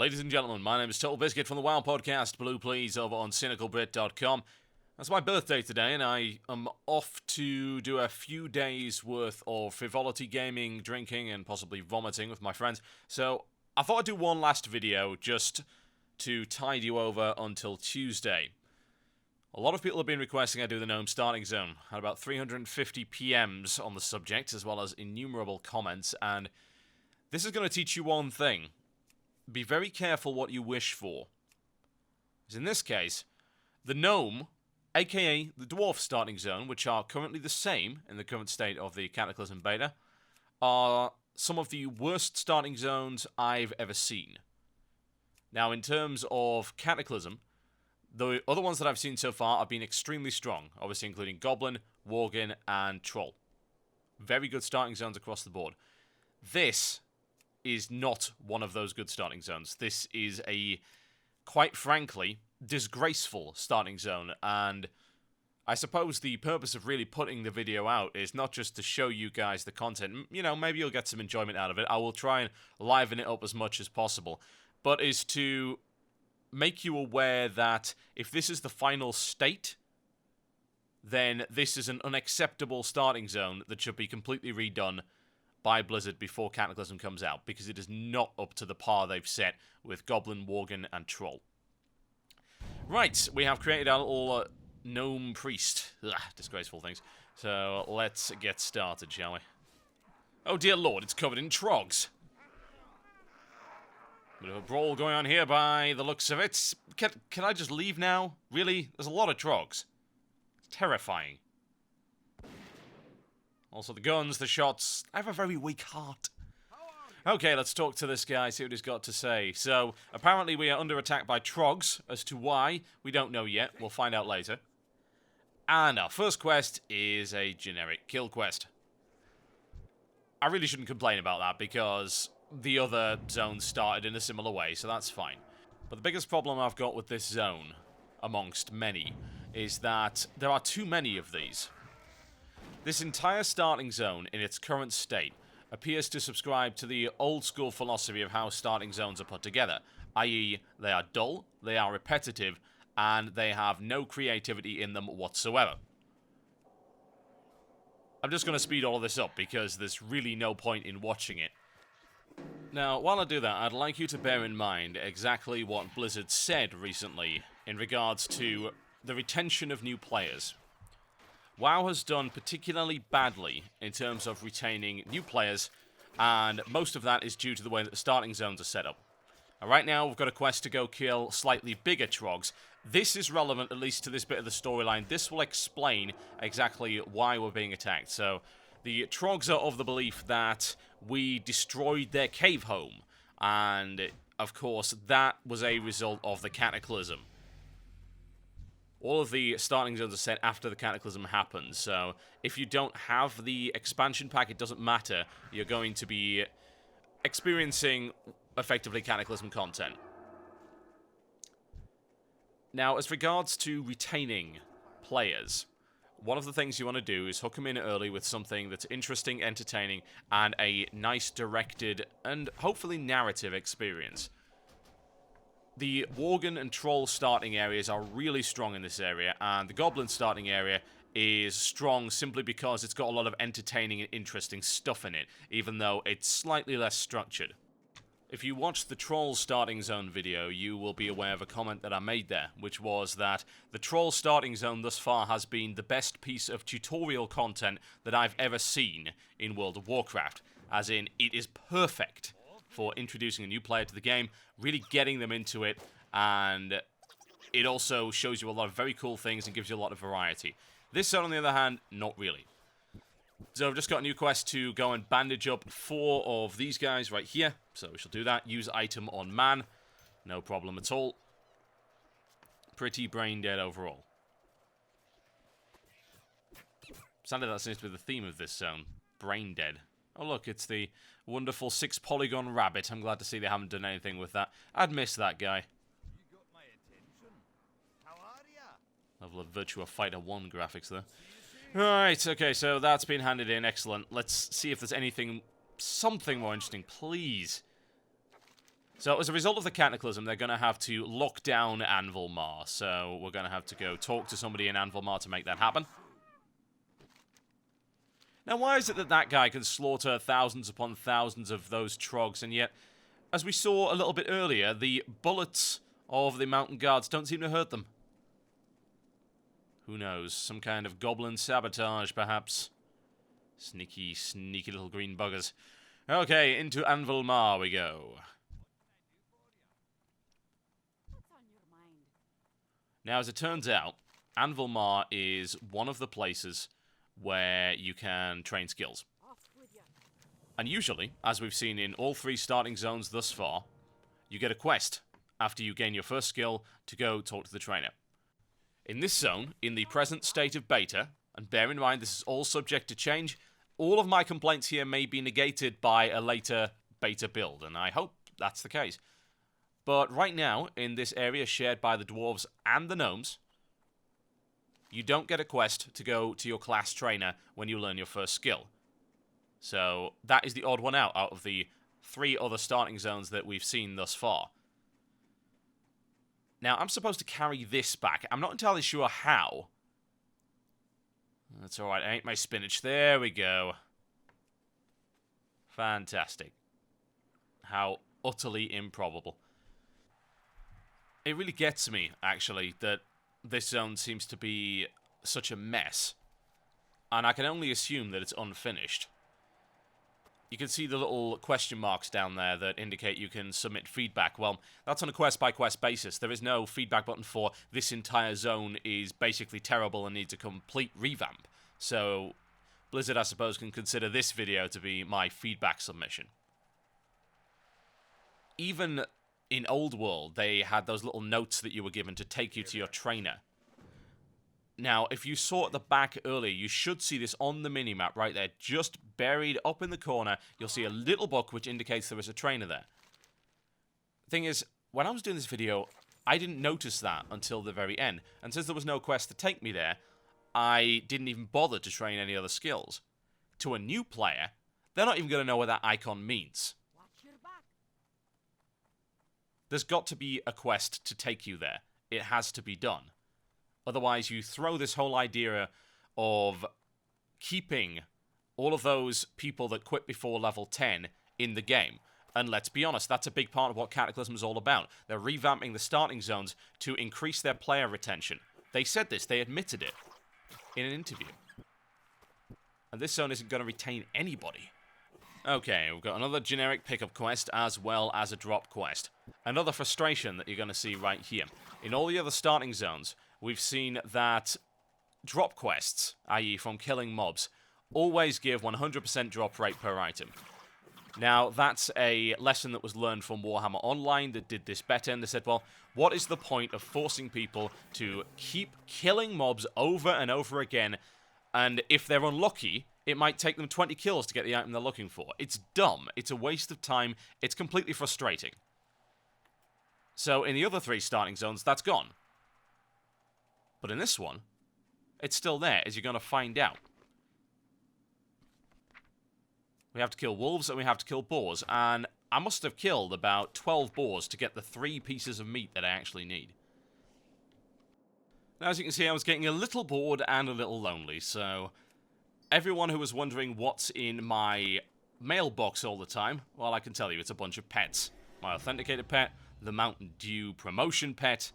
Ladies and gentlemen, my name is Totalbiscuit from the WoW podcast, Blue Please, over on cynicalbrit.com. It's my birthday today, and I am off to do a few days' worth of frivolity gaming, drinking, and possibly vomiting with my friends. So, I thought I'd do one last video just to tide you over until Tuesday. A lot of people have been requesting I do the Gnome starting zone. I had about 350 PMs on the subject, as well as innumerable comments, and this is going to teach you one thing. Be very careful what you wish for. As in this case, the Gnome, aka the Dwarf starting zone, which are currently the same in the current state of the Cataclysm beta, are some of the worst starting zones I've ever seen. Now, in terms of Cataclysm, the other ones that I've seen so far have been extremely strong, obviously including Goblin, Worgen, and Troll. Very good starting zones across the board. This is not one of those good starting zones. This is a, quite frankly, disgraceful starting zone, and I suppose the purpose of really putting the video out is not just to show you guys the content. You know, maybe you'll get some enjoyment out of it. I will try and liven it up as much as possible, but is to make you aware that if this is the final state, then this is an unacceptable starting zone that should be completely redone by Blizzard before Cataclysm comes out, because it is not up to the par they've set with Goblin, Worgen, and Troll. Right, we have created our little Gnome Priest. Ugh, disgraceful things. So, let's get started, shall we? Oh dear lord, it's covered in trogs. Bit of a brawl going on here by the looks of it. Can I just leave now? Really? There's a lot of trogs. It's terrifying. Also the guns, the shots. I have a very weak heart. Okay, let's talk to this guy, see what he's got to say. So, apparently we are under attack by trogs. As to why, we don't know yet. We'll find out later. And our first quest is a generic kill quest. I really shouldn't complain about that, because the other zones started in a similar way, so that's fine. But the biggest problem I've got with this zone, amongst many, is that there are too many of these. This entire starting zone, in its current state, appears to subscribe to the old-school philosophy of how starting zones are put together, i.e. they are dull, they are repetitive, and they have no creativity in them whatsoever. I'm just going to speed all of this up, because there's really no point in watching it. Now, while I do that, I'd like you to bear in mind exactly what Blizzard said recently in regards to the retention of new players. WoW has done particularly badly in terms of retaining new players, and most of that is due to the way that the starting zones are set up. And right now, we've got a quest to go kill slightly bigger trogs. This is relevant, at least to this bit of the storyline. This will explain exactly why we're being attacked. So, the trogs are of the belief that we destroyed their cave home, and, of course, that was a result of the Cataclysm. All of the starting zones are set after the Cataclysm happens, so if you don't have the expansion pack, it doesn't matter. You're going to be experiencing, effectively, Cataclysm content. Now, as regards to retaining players, one of the things you want to do is hook them in early with something that's interesting, entertaining, and a nice directed and hopefully narrative experience. The Worgen and Troll starting areas are really strong in this area, and the Goblin starting area is strong simply because it's got a lot of entertaining and interesting stuff in it, even though it's slightly less structured. If you watched the Troll starting zone video, you will be aware of a comment that I made there, which was that the Troll starting zone thus far has been the best piece of tutorial content that I've ever seen in World of Warcraft, as in, it is perfect for introducing a new player to the game, really getting them into it, and it also shows you a lot of very cool things and gives you a lot of variety. This zone, on the other hand, not really. So I've just got a new quest to go and bandage up 4 of these guys right here, so we shall do that. Use item on man, no problem at all. Pretty brain dead overall. Sadly, that seems to be the theme of this zone, brain dead. Oh look, it's the wonderful 6-polygon rabbit. I'm glad to see they haven't done anything with that. I'd miss that guy. You got my attention. How are ya? Level of Virtua Fighter 1 graphics there. Right, okay, so that's been handed in. Excellent. Let's see if there's something more interesting, please. So as a result of the Cataclysm, they're going to have to lock down Anvilmar. So we're going to have to go talk to somebody in Anvilmar to make that happen. Now, why is it that that guy can slaughter thousands upon thousands of those trogs, and yet, as we saw a little bit earlier, the bullets of the mountain guards don't seem to hurt them? Who knows? Some kind of goblin sabotage, perhaps? Sneaky, sneaky little green buggers. Okay, into Anvilmar we go. Now, as it turns out, Anvilmar is one of the places where you can train skills. And usually, as we've seen in all 3 starting zones thus far, you get a quest after you gain your first skill to go talk to the trainer. In this zone, in the present state of beta, and bear in mind this is all subject to change, all of my complaints here may be negated by a later beta build, and I hope that's the case. But right now, in this area shared by the Dwarves and the Gnomes, you don't get a quest to go to your class trainer when you learn your first skill. So that is the odd one out of the 3 other starting zones that we've seen thus far. Now, I'm supposed to carry this back. I'm not entirely sure how. That's alright, I ate my spinach. There we go. Fantastic. How utterly improbable. It really gets me, actually, that this zone seems to be such a mess. And I can only assume that it's unfinished. You can see the little question marks down there that indicate you can submit feedback. Well, that's on a quest-by-quest basis. There is no feedback button for this entire zone is basically terrible and needs a complete revamp. So, Blizzard, I suppose, can consider this video to be my feedback submission. Even in Old World, they had those little notes that you were given to take you to your trainer. Now, if you saw at the back earlier, you should see this on the minimap right there, just buried up in the corner. You'll see a little book which indicates there is a trainer there. Thing is, when I was doing this video, I didn't notice that until the very end. And since there was no quest to take me there, I didn't even bother to train any other skills. To a new player, they're not even going to know what that icon means. There's got to be a quest to take you there. It has to be done. Otherwise, you throw this whole idea of keeping all of those people that quit before level 10 in the game. And let's be honest, that's a big part of what Cataclysm is all about. They're revamping the starting zones to increase their player retention. They said this, they admitted it in an interview. And this zone isn't going to retain anybody. Okay, we've got another generic pickup quest as well as a drop quest. Another frustration that you're going to see right here. In all the other starting zones, we've seen that drop quests, i.e. from killing mobs, always give 100% drop rate per item. Now, that's a lesson that was learned from Warhammer Online that did this better, and they said, well, what is the point of forcing people to keep killing mobs over and over again, and if they're unlucky, it might take them 20 kills to get the item they're looking for. It's dumb, it's a waste of time, it's completely frustrating. So, in the other 3 starting zones, that's gone. But in this one, it's still there, as you're going to find out. We have to kill wolves and we have to kill boars, and I must have killed about 12 boars to get the 3 pieces of meat that I actually need. Now, as you can see, I was getting a little bored and a little lonely, so everyone who was wondering what's in my mailbox all the time, well, I can tell you, it's a bunch of pets. My authenticated pet, the Mountain Dew promotion pet,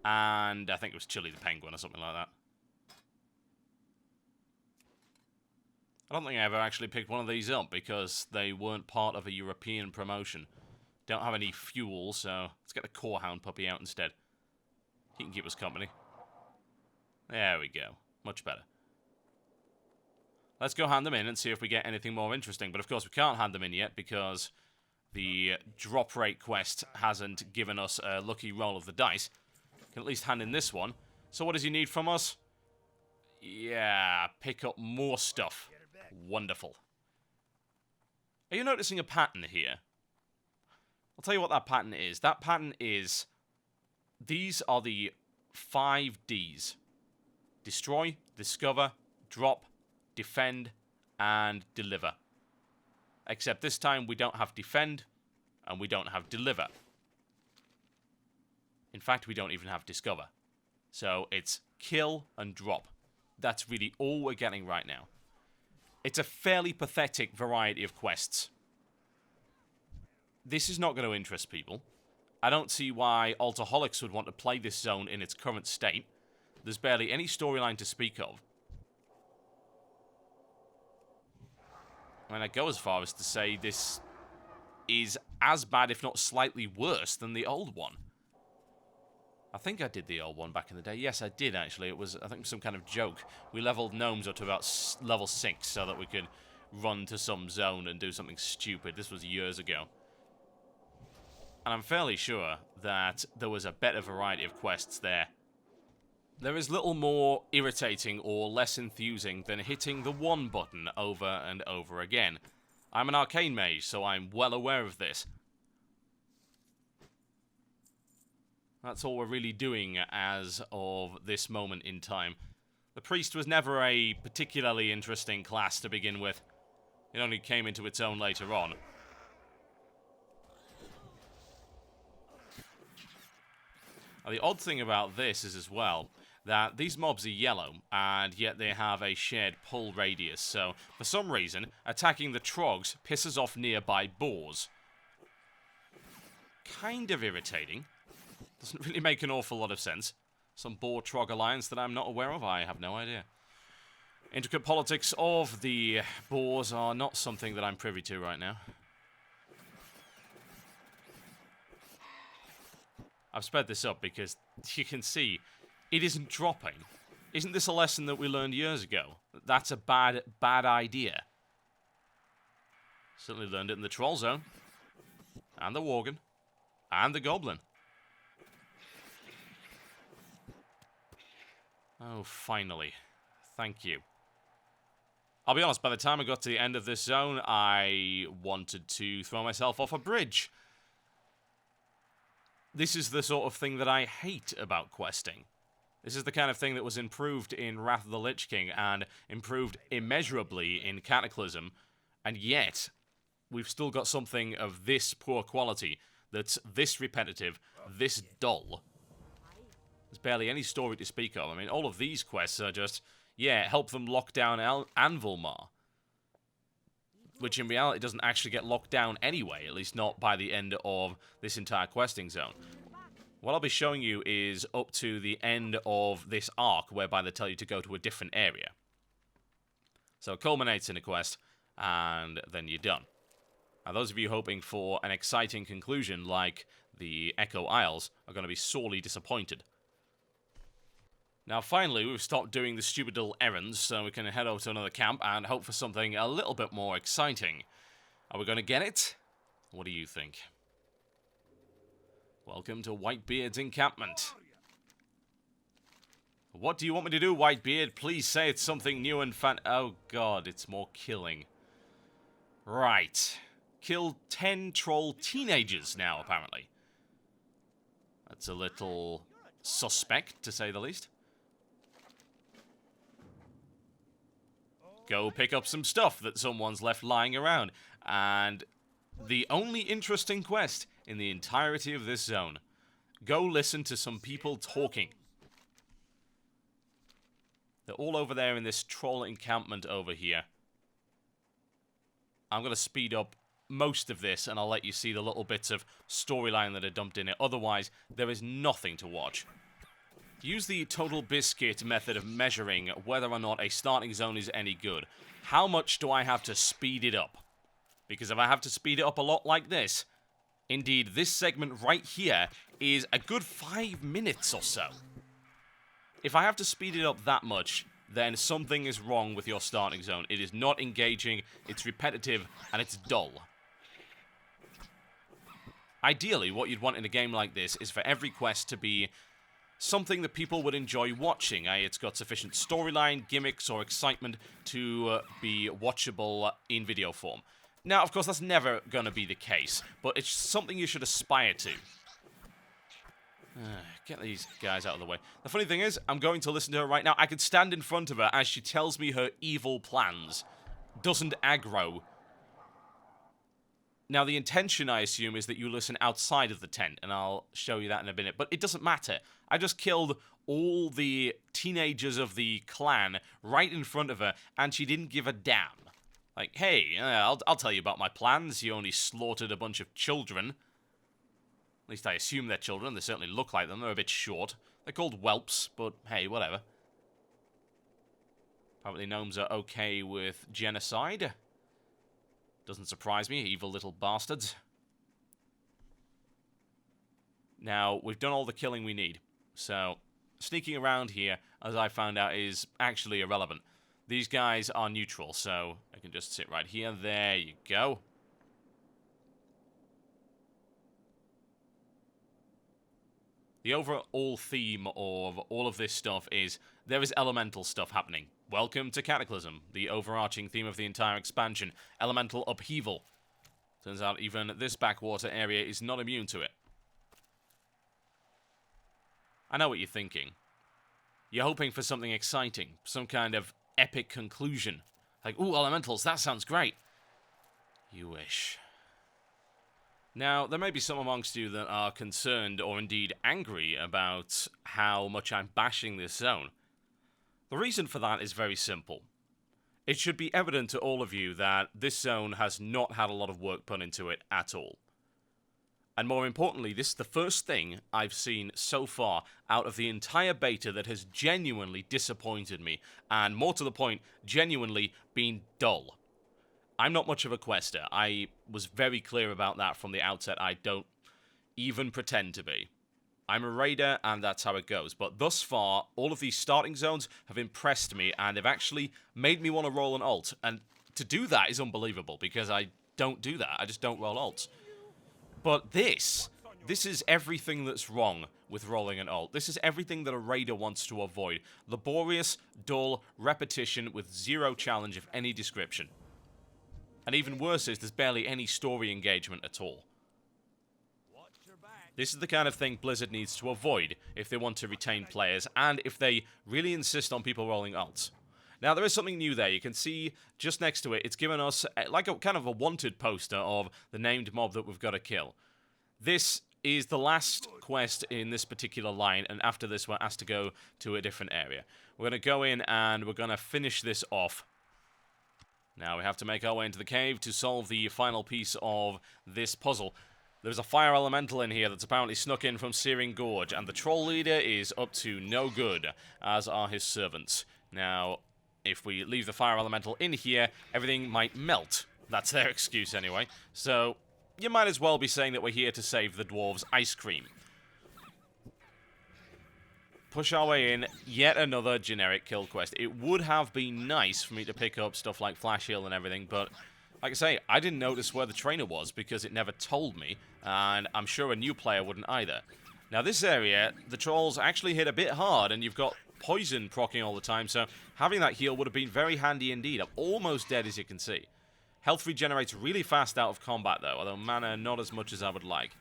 and I think it was Chili the Penguin or something like that. I don't think I ever actually picked one of these up because they weren't part of a European promotion. Don't have any fuel, so let's get the Corehound puppy out instead. He can keep us company. There we go. Much better. Let's go hand them in and see if we get anything more interesting. But of course we can't hand them in yet because the drop rate quest hasn't given us a lucky roll of the dice. Can at least hand in this one. So what does he need from us? Yeah, pick up more stuff. Wonderful. Are you noticing a pattern here? I'll tell you what that pattern is. That pattern is... These are the 5 Ds. Destroy, discover, drop, defend, and deliver. Except this time we don't have defend, And we don't have deliver. In fact, we don't even have discover. So it's kill and drop. That's really all we're getting right now. It's a fairly pathetic variety of quests. This is not going to interest people. I don't see why Alcoholics would want to play this zone in its current state. There's barely any storyline to speak of. I mean, I go as far as to say this is as bad, if not slightly worse, than the old one. I think I did the old one back in the day. Yes, I did, actually. It was, I think, some kind of joke. We leveled gnomes up to about level 6 so that we could run to some zone and do something stupid. This was years ago. And I'm fairly sure that there was a better variety of quests there. There is little more irritating or less enthusing than hitting the one button over and over again. I'm an arcane mage, so I'm well aware of this. That's all we're really doing as of this moment in time. The priest was never a particularly interesting class to begin with. It only came into its own later on. Now, the odd thing about this is as well that these mobs are yellow, and yet they have a shared pull radius, so for some reason, attacking the trogs pisses off nearby boars. Kind of irritating. Doesn't really make an awful lot of sense. Some boar-trog alliance that I'm not aware of? I have no idea. Intricate politics of the boars are not something that I'm privy to right now. I've sped this up because you can see it isn't dropping. Isn't this a lesson that we learned years ago? That's a bad idea. Certainly learned it in the Troll Zone. And the Worgen. And the Goblin. Oh, finally. Thank you. I'll be honest, by the time I got to the end of this zone, I wanted to throw myself off a bridge. This is the sort of thing that I hate about questing. This is the kind of thing that was improved in Wrath of the Lich King and improved immeasurably in Cataclysm, and yet we've still got something of this poor quality that's this repetitive, this dull. There's barely any story to speak of. I mean, all of these quests are just, yeah, help them lock down Anvilmar. Which in reality doesn't actually get locked down anyway, at least not by the end of this entire questing zone. What I'll be showing you is up to the end of this arc, whereby they tell you to go to a different area. So it culminates in a quest, and then you're done. Now, those of you hoping for an exciting conclusion like the Echo Isles are going to be sorely disappointed. Now, finally, we've stopped doing the stupid little errands, so we can head over to another camp and hope for something a little bit more exciting. Are we going to get it? What do you think? Welcome to Whitebeard's encampment. What do you want me to do, Whitebeard? Please say it's something new and fun. Oh, God, it's more killing. Right. Kill 10 troll teenagers now, apparently. That's a little suspect, to say the least. Go pick up some stuff that someone's left lying around. And the only interesting quest in the entirety of this zone. Go listen to some people talking. They're all over there in this troll encampment over here. I'm going to speed up most of this and I'll let you see the little bits of storyline that are dumped in it. Otherwise, there is nothing to watch. Use the Totalbiscuit method of measuring whether or not a starting zone is any good. How much do I have to speed it up? Because if I have to speed it up a lot like this, indeed, this segment right here is a good 5 minutes or so. If I have to speed it up that much, then something is wrong with your starting zone. It is not engaging, it's repetitive, and it's dull. Ideally, what you'd want in a game like this is for every quest to be something that people would enjoy watching. It's got sufficient storyline, gimmicks, or excitement to be watchable in video form. Now, of course, that's never going to be the case, but it's something you should aspire to. Get these guys out of the way. The funny thing is, I'm going to listen to her right now. I could stand in front of her as she tells me her evil plans. Doesn't aggro. Now, the intention, I assume, is that you listen outside of the tent, and I'll show you that in a minute. But it doesn't matter. I just killed all the teenagers of the clan right in front of her, and she didn't give a damn. Like, hey, I'll tell you about my plans. You only slaughtered a bunch of children. At least I assume they're children. They certainly look like them. They're a bit short. They're called whelps, but hey, whatever. Apparently gnomes are okay with genocide. Doesn't surprise me, evil little bastards. Now, we've done all the killing we need. So, sneaking around here, as I found out, is actually irrelevant. These guys are neutral, so I can just sit right here. There you go. The overall theme of all of this stuff is there is elemental stuff happening. Welcome to Cataclysm, the overarching theme of the entire expansion. Elemental upheaval. Turns out even this backwater area is not immune to it. I know what you're thinking. You're hoping for something exciting, some kind of epic conclusion. Like, ooh, elementals, that sounds great. You wish. Now, there may be some amongst you that are concerned or indeed angry about how much I'm bashing this zone. The reason for that is very simple. It should be evident to all of you that this zone has not had a lot of work put into it at all. And more importantly, this is the first thing I've seen so far out of the entire beta that has genuinely disappointed me, and more to the point, genuinely been dull. I'm not much of a quester. I was very clear about that from the outset. I don't even pretend to be. I'm a raider, and that's how it goes. But thus far, all of these starting zones have impressed me, and they've actually made me want to roll an alt. And to do that is unbelievable, because I don't do that. I just don't roll alts. But this is everything that's wrong with rolling an alt. This is everything that a raider wants to avoid. Laborious, dull, repetition with zero challenge of any description. And even worse is there's barely any story engagement at all. This is the kind of thing Blizzard needs to avoid if they want to retain players, and if they really insist on people rolling alts. Now, there is something new there. You can see just next to it, it's given us like a kind of a wanted poster of the named mob that we've got to kill. This is the last quest in this particular line, and after this we're asked to go to a different area. We're going to go in and we're going to finish this off. Now, we have to make our way into the cave to solve the final piece of this puzzle. There's a fire elemental in here that's apparently snuck in from Searing Gorge, and the troll leader is up to no good, as are his servants. Now, if we leave the fire elemental in here, everything might melt. That's their excuse anyway. So, you might as well be saying that we're here to save the dwarves' ice cream. Push our way in, yet another generic kill quest. It would have been nice for me to pick up stuff like Flash Heal and everything, but like I say, I didn't notice where the trainer was because it never told me, and I'm sure a new player wouldn't either. Now this area, the trolls actually hit a bit hard, and you've got poison proccing all the time, so having that heal would have been very handy indeed. I'm almost dead, as you can see. Health regenerates really fast out of combat, though, although mana not as much as I would like.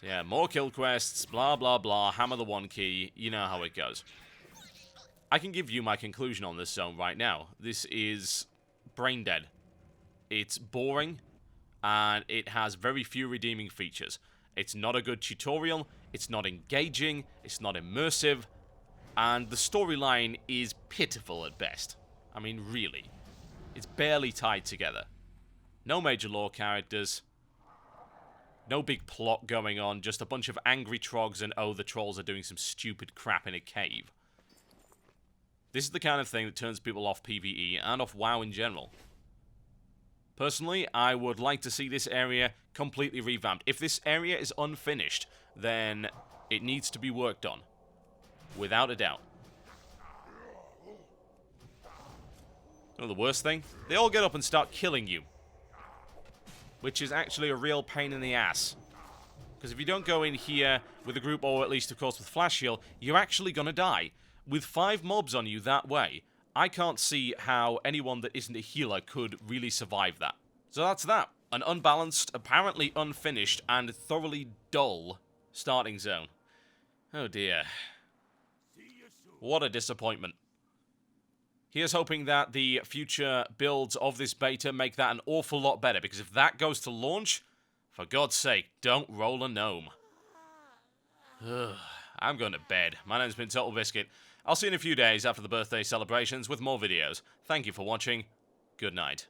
So yeah, more kill quests, blah blah blah, hammer the one key, you know how it goes. I can give you my conclusion on this zone right now. This is brain dead. It's boring, and it has very few redeeming features. It's not a good tutorial, it's not engaging, it's not immersive, and the storyline is pitiful at best. I mean, really. It's barely tied together. No major lore characters, no big plot going on, just a bunch of angry trogs and oh, the trolls are doing some stupid crap in a cave. This is the kind of thing that turns people off PvE and off WoW in general. Personally, I would like to see this area completely revamped. If this area is unfinished, then it needs to be worked on. Without a doubt. You know the worst thing? They all get up and start killing you. Which is actually a real pain in the ass. Because if you don't go in here with a group, or at least, of course, with Flash Heal, you're actually going to die. With 5 mobs on you that way, I can't see how anyone that isn't a healer could really survive that. So that's that. An unbalanced, apparently unfinished, and thoroughly dull starting zone. Oh dear. What a disappointment. Here's hoping that the future builds of this beta make that an awful lot better, because if that goes to launch, for God's sake, don't roll a gnome. I'm going to bed. My name's been Totalbiscuit. I'll see you in a few days after the birthday celebrations with more videos. Thank you for watching. Good night.